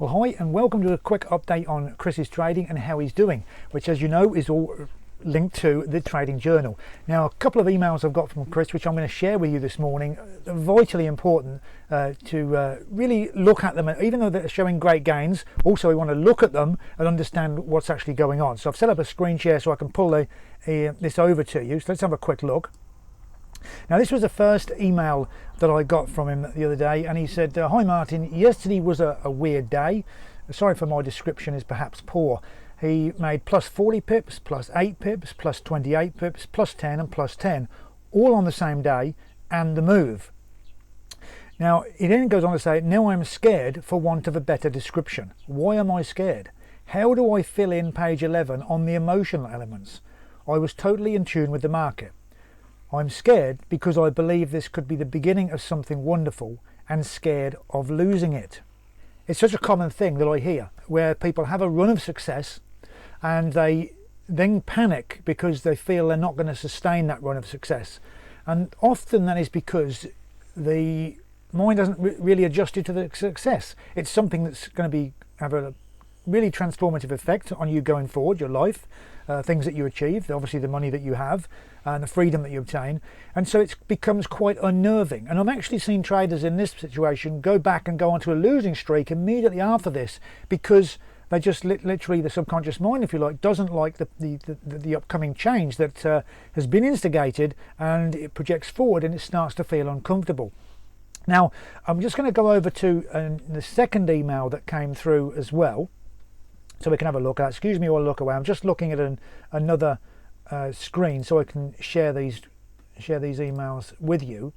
Well, hi and welcome to a quick update on Chris's trading and how he's doing, which, as you know, is all linked to the trading journal. Now, a couple of emails I've got from Chris, which I'm going to share with you this morning, are vitally important to really look at them. Even though they're showing great gains, also we want to look at them and understand what's actually going on. So I've set up a screen share so I can pull this over to you. So let's have a quick look. Now, this was the first email that I got from him the other day, and he said, hi Martin, yesterday was a weird day. Sorry for my description is perhaps poor. He made plus 40 pips, plus 8 pips, plus 28 pips, plus 10 and plus 10, all on the same day, and the move. Now, he then goes on to say, now I'm scared for want of a better description. Why am I scared? How do I fill in page 11 on the emotional elements? I was totally in tune with the market. I'm scared because I believe this could be the beginning of something wonderful and scared of losing it. It's such a common thing that I hear where people have a run of success and they then panic because they feel they're not going to sustain that run of success. And often that is because the mind hasn't really adjusted to the success. It's something that's going to have a really transformative effect on you going forward, your life, things that you achieve, obviously the money that you have and the freedom that you obtain, and so it becomes quite unnerving. And I've actually seen traders in this situation go back and go onto a losing streak immediately after this because they just literally, the subconscious mind, if you like, doesn't like the upcoming change that has been instigated, and it projects forward and it starts to feel uncomfortable. Now, I'm just going to go over to the second email that came through as well, so we can have a look at. Excuse me while I look away. I'm just looking at another screen so I can share these emails with you.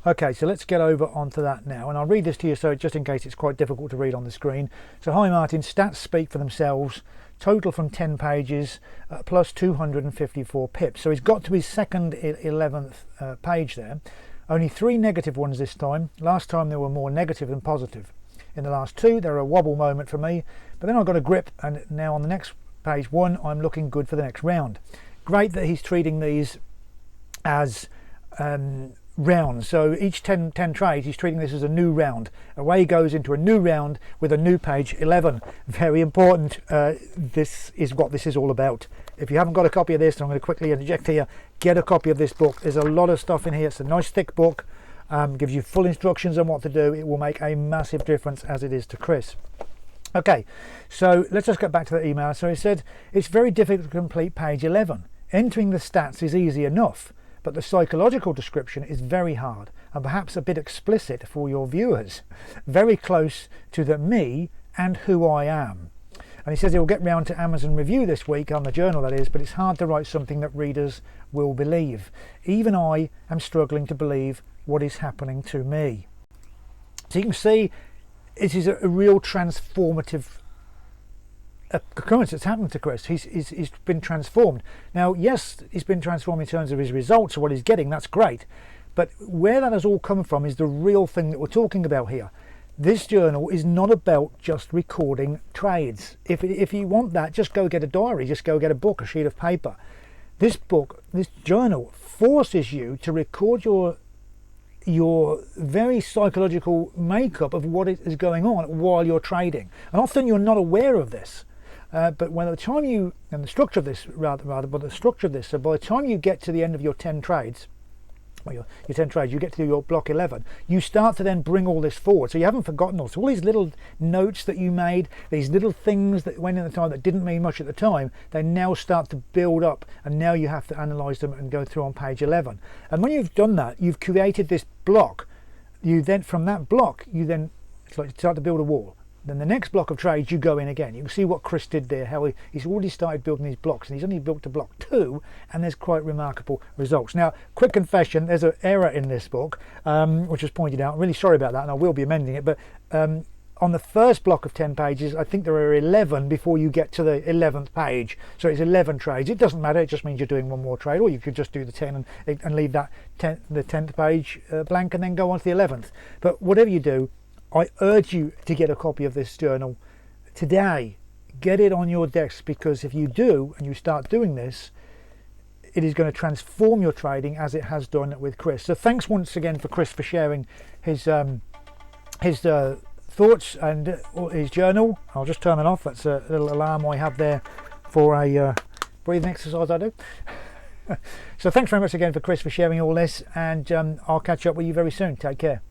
Okay, so let's get over onto that now, and I'll read this to you so just in case it's quite difficult to read on the screen. So, hi Martin, stats speak for themselves. Total from 10 pages plus 254 pips. So he's got to his second 11th page there. Only 3 negative ones this time. Last time there were more negative than positive. In the last 2, they're a wobble moment for me, but then I got a grip, and now on the next page 1, I'm looking good for the next round. Great that he's treating these as rounds. So each 10 trades, he's treating this as a new round. Away he goes into a new round with a new page 11. Very important. This is what this is all about. If you haven't got a copy of this, I'm going to quickly interject here, get a copy of this book. There's a lot of stuff in here. It's a nice thick book. Gives you full instructions on what to do. It will make a massive difference, as it is to Chris. Okay, so let's just get back to the email. So he said, it's very difficult to complete page 11. Entering the stats is easy enough, but the psychological description is very hard and perhaps a bit explicit for your viewers. Very close to the me and who I am. And he says he'll get round to Amazon review this week, on the journal that is, but it's hard to write something that readers will believe. Even I am struggling to believe what is happening to me. So you can see it is a real transformative occurrence that's happened to Chris. He's been transformed. Now, yes, he's been transformed in terms of his results or what he's getting, that's great. But where that has all come from is the real thing that we're talking about here. This journal is not about just recording trades. If you want that, just go get a diary, just go get a book, a sheet of paper. This book, this journal, forces you to record your very psychological makeup of what is going on while you're trading. And often you're not aware of this. But when the time you, and the structure of this so by the time you get to the end of your 10 trades, or your 10 trades, you get to your block 11, you start to then bring all this forward. So you haven't forgotten all these little notes that you made, these little things that went in the time that didn't mean much at the time, they now start to build up, and now you have to analyse them and go through on page 11. And when you've done that, you've created this block. You then, from that block, it's like you start to build a wall. Then the next block of trades, you go in again. You can see what Chris did there, how he's already started building these blocks, and he's only built to block 2, and there's quite remarkable results. Now, quick confession, there's an error in this book, which was pointed out. I'm really sorry about that, and I will be amending it, but on the first block of 10 pages, I think there are 11 before you get to the 11th page. So it's 11 trades. It doesn't matter, it just means you're doing one more trade, or you could just do the 10 and leave that the 10th page blank and then go on to the 11th. But whatever you do, I urge you to get a copy of this journal today. Get it on your desk, because if you do and you start doing this, it is going to transform your trading as it has done with Chris. So thanks once again for Chris for sharing his thoughts and his journal. I'll just turn it off. That's a little alarm I have there for a breathing exercise I do. So thanks very much again for Chris for sharing all this, and I'll catch up with you very soon. Take care.